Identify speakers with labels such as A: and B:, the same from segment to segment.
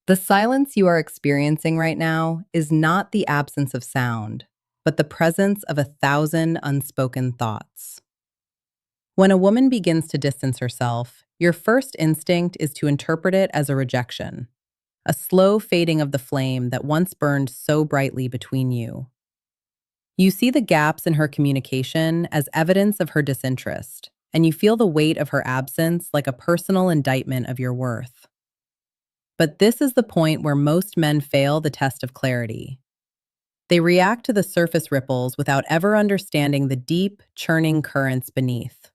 A: The silence you are experiencing right now is not the absence of sound, but the presence of 1,000 unspoken thoughts. When a woman begins to distance herself, your first instinct is to interpret it as a rejection, a slow fading of the flame that once burned so brightly between you. You see the gaps in her communication as evidence of her disinterest, and you feel the weight of her absence like a personal indictment of your worth. But this is the point where most men fail the test of clarity. They react to the surface ripples without ever understanding the deep, churning currents beneath.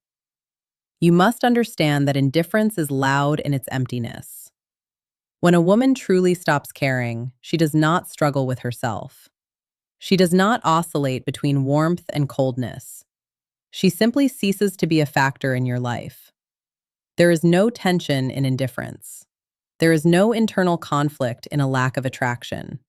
A: You must understand that indifference is loud in its emptiness. When a woman truly stops caring, she does not struggle with herself. She does not oscillate between warmth and coldness. She simply ceases to be a factor in your life. There is no tension in indifference. There is no internal conflict in a lack of attraction.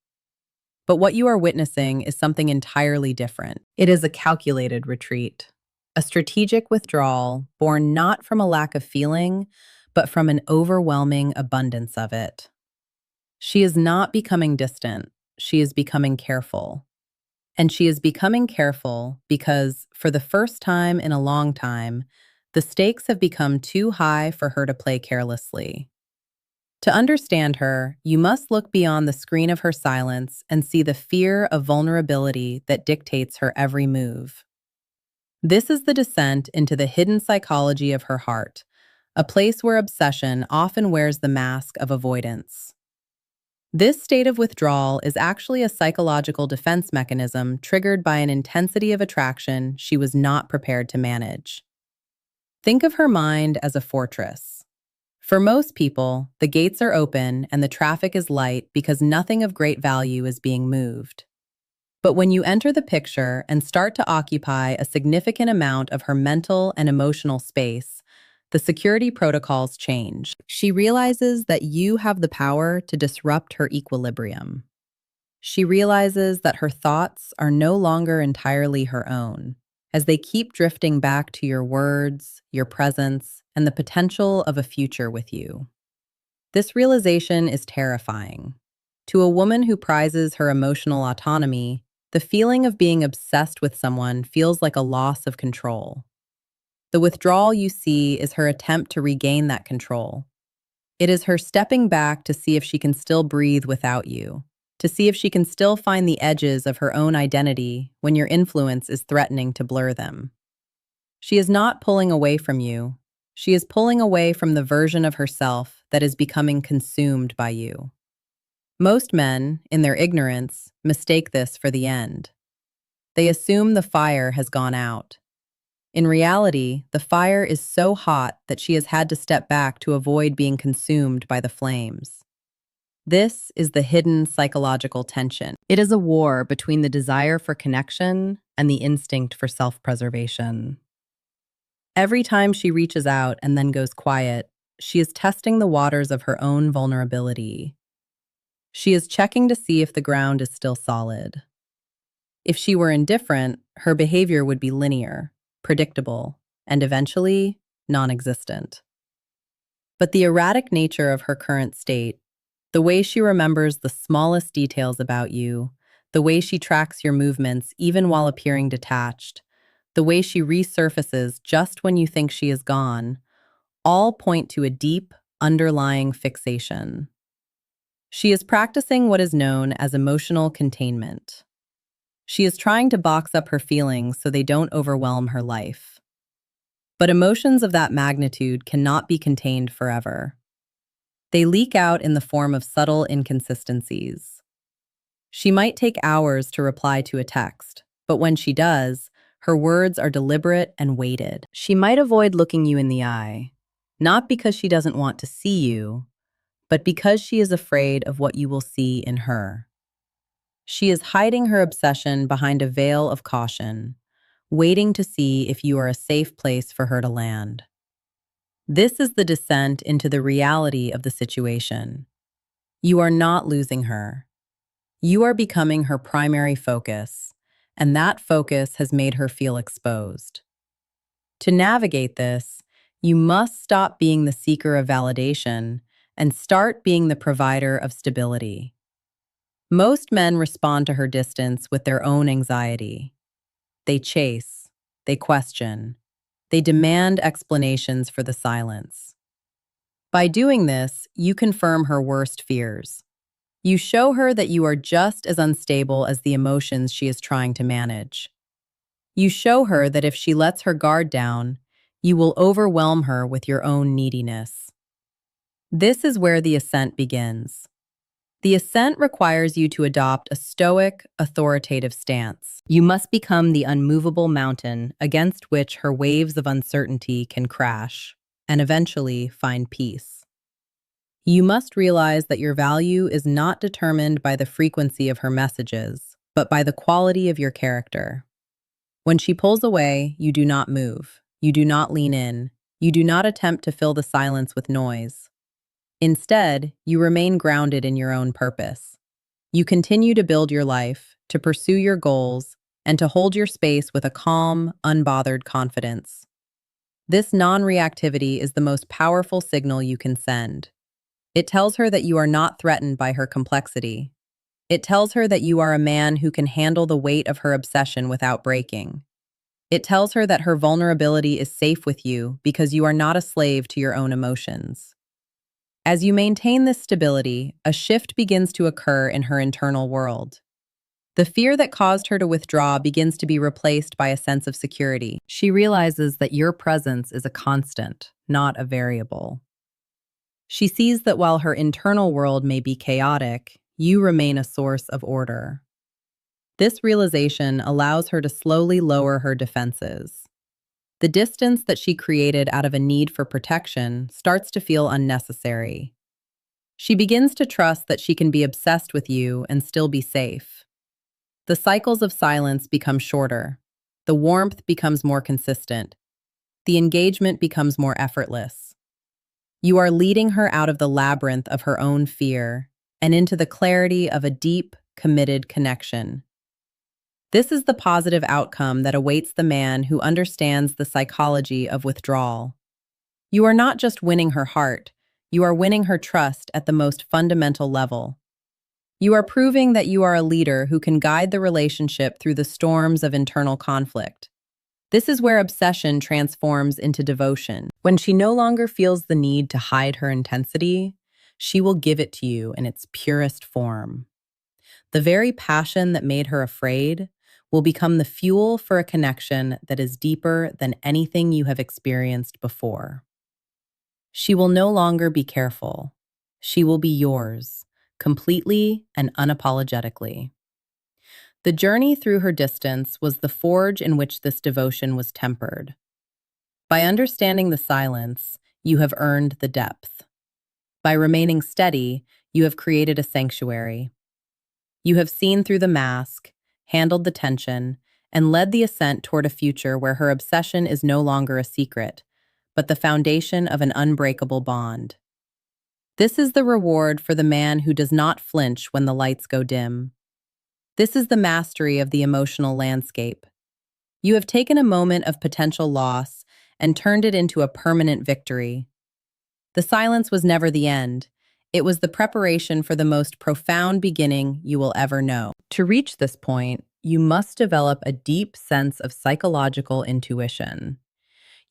A: But what you are witnessing is something entirely different. It is a calculated retreat, a strategic withdrawal born not from a lack of feeling, but from an overwhelming abundance of it. She is not becoming distant, she is becoming careful. And she is becoming careful because, for the first time in a long time, the stakes have become too high for her to play carelessly. To understand her, you must look beyond the screen of her silence and see the fear of vulnerability that dictates her every move. This is the descent into the hidden psychology of her heart, a place where obsession often wears the mask of avoidance. This state of withdrawal is actually a psychological defense mechanism triggered by an intensity of attraction she was not prepared to manage. Think of her mind as a fortress. For most people, the gates are open and the traffic is light because nothing of great value is being moved. But when you enter the picture and start to occupy a significant amount of her mental and emotional space, the security protocols change. She realizes that you have the power to disrupt her equilibrium. She realizes that her thoughts are no longer entirely her own, as they keep drifting back to your words, your presence, and the potential of a future with you. This realization is terrifying. To a woman who prizes her emotional autonomy, the feeling of being obsessed with someone feels like a loss of control. The withdrawal you see is her attempt to regain that control. It is her stepping back to see if she can still breathe without you, to see if she can still find the edges of her own identity when your influence is threatening to blur them. She is not pulling away from you. She is pulling away from the version of herself that is becoming consumed by you. Most men, in their ignorance, mistake this for the end. They assume the fire has gone out. In reality, the fire is so hot that she has had to step back to avoid being consumed by the flames. This is the hidden psychological tension. It is a war between the desire for connection and the instinct for self-preservation. Every time she reaches out and then goes quiet, she is testing the waters of her own vulnerability. She is checking to see if the ground is still solid. If she were indifferent, her behavior would be linear, predictable, and eventually non-existent. But the erratic nature of her current state, the way she remembers the smallest details about you, the way she tracks your movements even while appearing detached, the way she resurfaces just when you think she is gone, all point to a deep, underlying fixation. She is practicing what is known as emotional containment. She is trying to box up her feelings so they don't overwhelm her life. But emotions of that magnitude cannot be contained forever. They leak out in the form of subtle inconsistencies. She might take hours to reply to a text, but when she does, her words are deliberate and weighted. She might avoid looking you in the eye, not because she doesn't want to see you, but because she is afraid of what you will see in her. She is hiding her obsession behind a veil of caution, waiting to see if you are a safe place for her to land. This is the descent into the reality of the situation. You are not losing her. You are becoming her primary focus, and that focus has made her feel exposed. To navigate this, you must stop being the seeker of validation and start being the provider of stability. Most men respond to her distance with their own anxiety. They chase, they question, they demand explanations for the silence. By doing this, you confirm her worst fears. You show her that you are just as unstable as the emotions she is trying to manage. You show her that if she lets her guard down, you will overwhelm her with your own neediness. This is where the ascent begins. The ascent requires you to adopt a stoic, authoritative stance. You must become the unmovable mountain against which her waves of uncertainty can crash, and eventually find peace. You must realize that your value is not determined by the frequency of her messages, but by the quality of your character. When she pulls away, you do not move. You do not lean in. You do not attempt to fill the silence with noise. Instead, you remain grounded in your own purpose. You continue to build your life, to pursue your goals, and to hold your space with a calm, unbothered confidence. This non-reactivity is the most powerful signal you can send. It tells her that you are not threatened by her complexity. It tells her that you are a man who can handle the weight of her obsession without breaking. It tells her that her vulnerability is safe with you because you are not a slave to your own emotions. As you maintain this stability, a shift begins to occur in her internal world. The fear that caused her to withdraw begins to be replaced by a sense of security. She realizes that your presence is a constant, not a variable. She sees that while her internal world may be chaotic, you remain a source of order. This realization allows her to slowly lower her defenses. The distance that she created out of a need for protection starts to feel unnecessary. She begins to trust that she can be obsessed with you and still be safe. The cycles of silence become shorter. The warmth becomes more consistent. The engagement becomes more effortless. You are leading her out of the labyrinth of her own fear and into the clarity of a deep, committed connection. This is the positive outcome that awaits the man who understands the psychology of withdrawal. You are not just winning her heart, you are winning her trust at the most fundamental level. You are proving that you are a leader who can guide the relationship through the storms of internal conflict. This is where obsession transforms into devotion. When she no longer feels the need to hide her intensity, she will give it to you in its purest form. The very passion that made her afraid will become the fuel for a connection that is deeper than anything you have experienced before. She will no longer be careful. She will be yours, completely and unapologetically. The journey through her distance was the forge in which this devotion was tempered. By understanding the silence, you have earned the depth. By remaining steady, you have created a sanctuary. You have seen through the mask, handled the tension, and led the ascent toward a future where her obsession is no longer a secret, but the foundation of an unbreakable bond. This is the reward for the man who does not flinch when the lights go dim. This is the mastery of the emotional landscape. You have taken a moment of potential loss and turned it into a permanent victory. The silence was never the end. It was the preparation for the most profound beginning you will ever know. To reach this point, you must develop a deep sense of psychological intuition.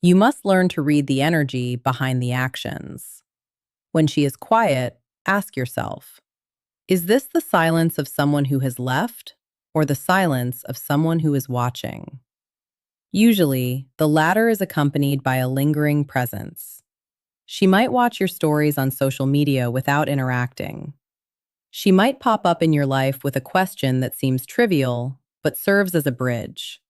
A: You must learn to read the energy behind the actions. When she is quiet, ask yourself, is this the silence of someone who has left, or the silence of someone who is watching? Usually, the latter is accompanied by a lingering presence. She might watch your stories on social media without interacting. She might pop up in your life with a question that seems trivial, but serves as a bridge.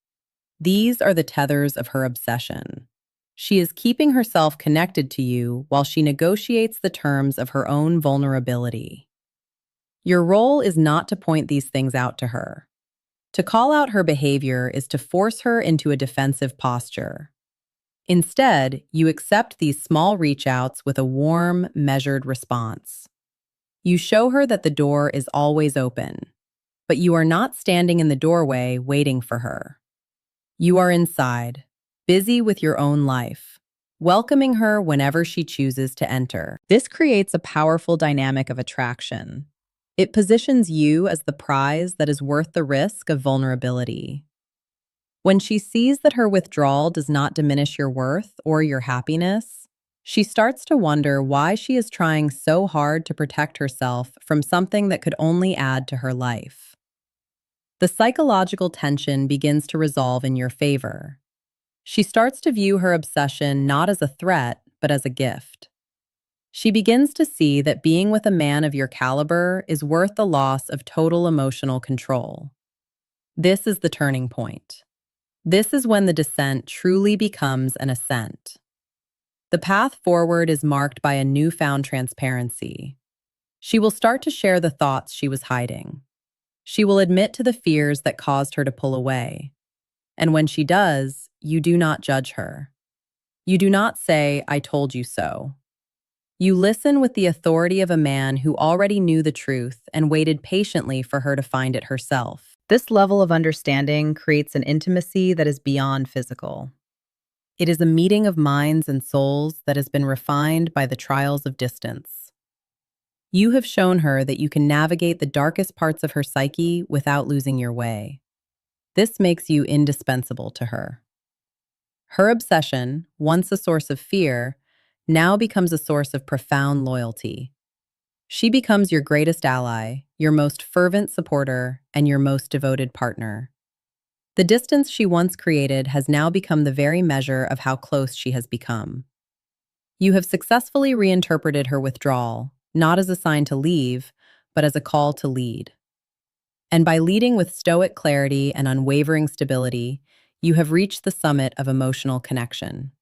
A: These are the tethers of her obsession. She is keeping herself connected to you while she negotiates the terms of her own vulnerability. Your role is not to point these things out to her. To call out her behavior is to force her into a defensive posture. Instead, you accept these small reach-outs with a warm, measured response. You show her that the door is always open, but you are not standing in the doorway waiting for her. You are inside, busy with your own life, welcoming her whenever she chooses to enter. This creates a powerful dynamic of attraction. It positions you as the prize that is worth the risk of vulnerability. When she sees that her withdrawal does not diminish your worth or your happiness, she starts to wonder why she is trying so hard to protect herself from something that could only add to her life. The psychological tension begins to resolve in your favor. She starts to view her obsession not as a threat, but as a gift. She begins to see that being with a man of your caliber is worth the loss of total emotional control. This is the turning point. This is when the descent truly becomes an ascent. The path forward is marked by a newfound transparency. She will start to share the thoughts she was hiding. She will admit to the fears that caused her to pull away. And when she does, you do not judge her. You do not say, "I told you so." You listen with the authority of a man who already knew the truth and waited patiently for her to find it herself. This level of understanding creates an intimacy that is beyond physical. It is a meeting of minds and souls that has been refined by the trials of distance. You have shown her that you can navigate the darkest parts of her psyche without losing your way. This makes you indispensable to her. Her obsession, once a source of fear, now becomes a source of profound loyalty. She becomes your greatest ally, your most fervent supporter, and your most devoted partner. The distance she once created has now become the very measure of how close she has become. You have successfully reinterpreted her withdrawal, not as a sign to leave, but as a call to lead. And by leading with stoic clarity and unwavering stability, you have reached the summit of emotional connection.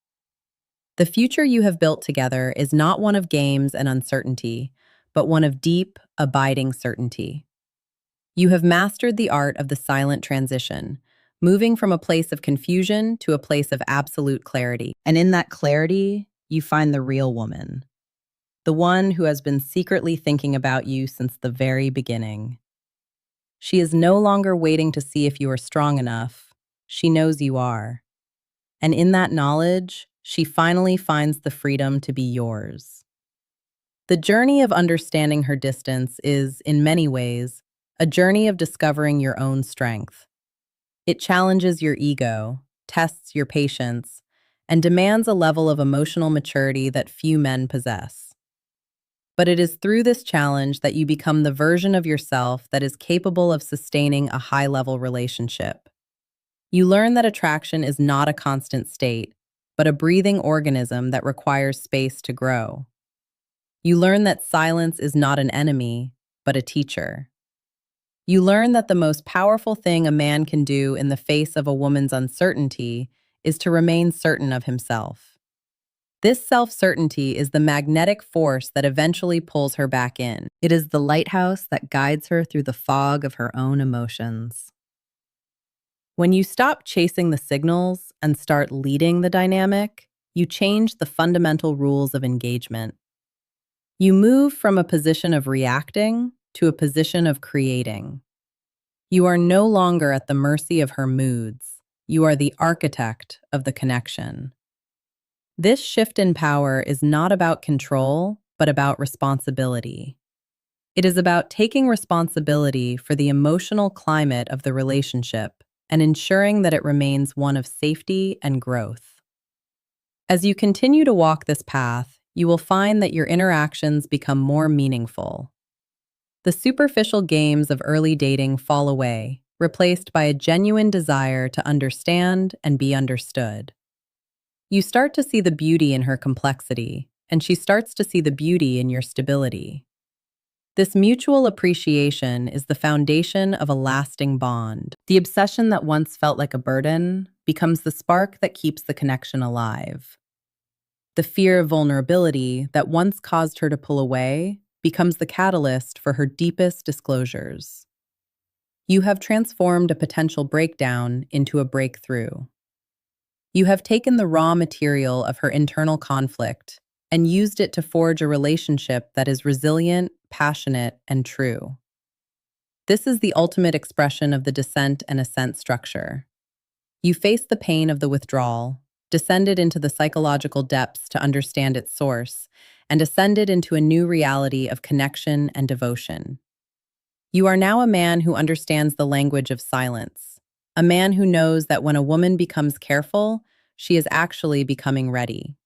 A: The future you have built together is not one of games and uncertainty, but one of deep, abiding certainty. You have mastered the art of the silent transition, moving from a place of confusion to a place of absolute clarity. And in that clarity, you find the real woman, the one who has been secretly thinking about you since the very beginning. She is no longer waiting to see if you are strong enough. She knows you are. And in that knowledge, she finally finds the freedom to be yours. The journey of understanding her distance is, in many ways, a journey of discovering your own strength. It challenges your ego, tests your patience, and demands a level of emotional maturity that few men possess. But it is through this challenge that you become the version of yourself that is capable of sustaining a high-level relationship. You learn that attraction is not a constant state, but a breathing organism that requires space to grow. You learn that silence is not an enemy, but a teacher. You learn that the most powerful thing a man can do in the face of a woman's uncertainty is to remain certain of himself. This self-certainty is the magnetic force that eventually pulls her back in. It is the lighthouse that guides her through the fog of her own emotions. When you stop chasing the signals and start leading the dynamic, you change the fundamental rules of engagement. You move from a position of reacting to a position of creating. You are no longer at the mercy of her moods. You are the architect of the connection. This shift in power is not about control, but about responsibility. It is about taking responsibility for the emotional climate of the relationship and ensuring that it remains one of safety and growth. As you continue to walk this path, you will find that your interactions become more meaningful. The superficial games of early dating fall away, replaced by a genuine desire to understand and be understood. You start to see the beauty in her complexity, and she starts to see the beauty in your stability. This mutual appreciation is the foundation of a lasting bond. The obsession that once felt like a burden becomes the spark that keeps the connection alive. The fear of vulnerability that once caused her to pull away becomes the catalyst for her deepest disclosures. You have transformed a potential breakdown into a breakthrough. You have taken the raw material of her internal conflict and used it to forge a relationship that is resilient, passionate, and true. This is the ultimate expression of the descent and ascent structure. You face the pain of the withdrawal, descended into the psychological depths to understand its source, and ascended into a new reality of connection and devotion. You are now a man who understands the language of silence, a man who knows that when a woman becomes careful, she is actually becoming ready.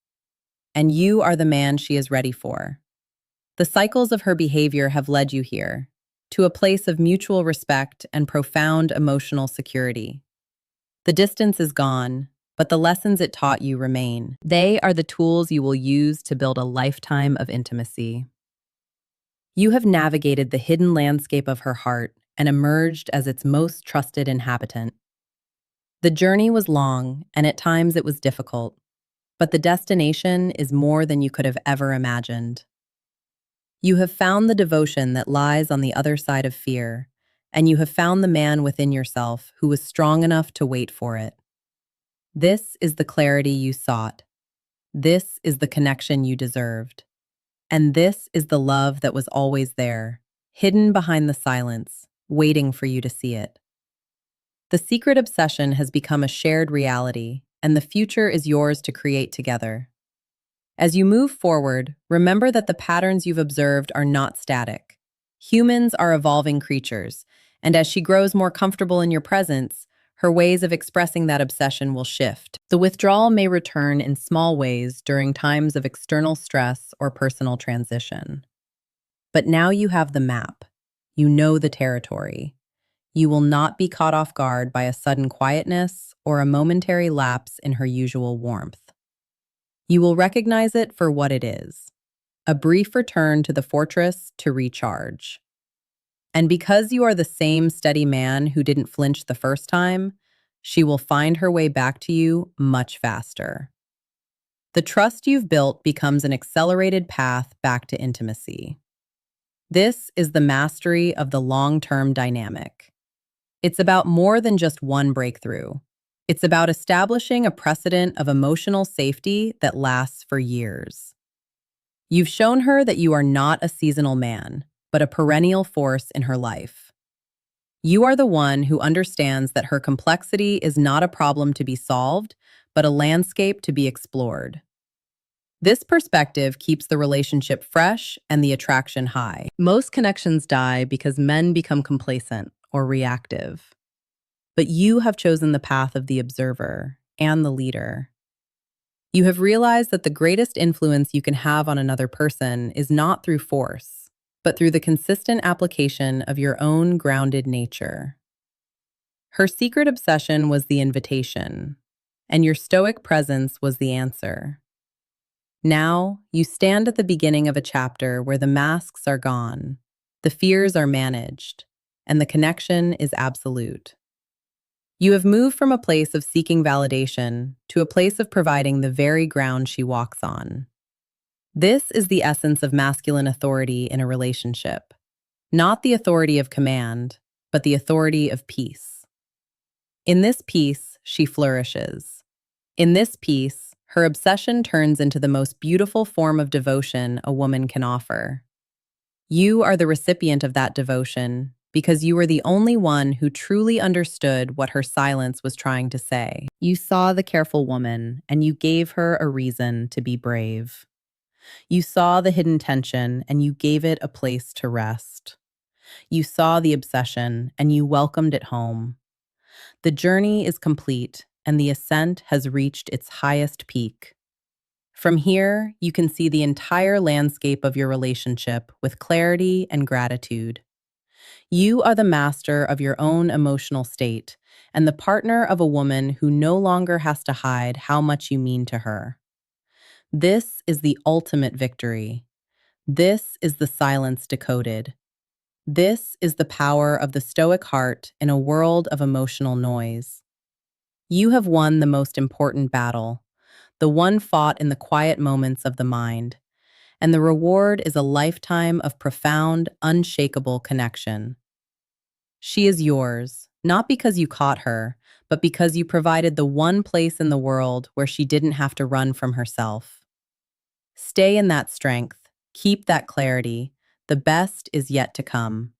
A: And you are the man she is ready for. The cycles of her behavior have led you here, to a place of mutual respect and profound emotional security. The distance is gone, but the lessons it taught you remain. They are the tools you will use to build a lifetime of intimacy. You have navigated the hidden landscape of her heart and emerged as its most trusted inhabitant. The journey was long, and at times it was difficult, but the destination is more than you could have ever imagined. You have found the devotion that lies on the other side of fear, and you have found the man within yourself who was strong enough to wait for it. This is the clarity you sought. This is the connection you deserved. And this is the love that was always there, hidden behind the silence, waiting for you to see it. The secret obsession has become a shared reality, and the future is yours to create together. As you move forward, remember that the patterns you've observed are not static. Humans are evolving creatures, and as she grows more comfortable in your presence, her ways of expressing that obsession will shift. The withdrawal may return in small ways during times of external stress or personal transition. But now you have the map. You know the territory. You will not be caught off guard by a sudden quietness or a momentary lapse in her usual warmth. You will recognize it for what it is, a brief return to the fortress to recharge. And because you are the same steady man who didn't flinch the first time, she will find her way back to you much faster. The trust you've built becomes an accelerated path back to intimacy. This is the mastery of the long-term dynamic. It's about more than just one breakthrough. It's about establishing a precedent of emotional safety that lasts for years. You've shown her that you are not a seasonal man, but a perennial force in her life. You are the one who understands that her complexity is not a problem to be solved, but a landscape to be explored. This perspective keeps the relationship fresh and the attraction high. Most connections die because men become complacent or reactive. But you have chosen the path of the observer and the leader. You have realized that the greatest influence you can have on another person is not through force, but through the consistent application of your own grounded nature. Her secret obsession was the invitation, and your stoic presence was the answer. Now, you stand at the beginning of a chapter where the masks are gone, the fears are managed, and the connection is absolute. You have moved from a place of seeking validation to a place of providing the very ground she walks on. This is the essence of masculine authority in a relationship. Not the authority of command, but the authority of peace. In this peace, she flourishes. In this peace, her obsession turns into the most beautiful form of devotion a woman can offer. You are the recipient of that devotion because you were the only one who truly understood what her silence was trying to say. You saw the careful woman, and you gave her a reason to be brave. You saw the hidden tension, and you gave it a place to rest. You saw the obsession, and you welcomed it home. The journey is complete, and the ascent has reached its highest peak. From here, you can see the entire landscape of your relationship with clarity and gratitude. You are the master of your own emotional state and the partner of a woman who no longer has to hide how much you mean to her. This is the ultimate victory. This is the silence decoded. This is the power of the stoic heart in a world of emotional noise. You have won the most important battle, the one fought in the quiet moments of the mind, and the reward is a lifetime of profound, unshakable connection. She is yours, not because you caught her, but because you provided the one place in the world where she didn't have to run from herself. Stay in that strength, keep that clarity. The best is yet to come.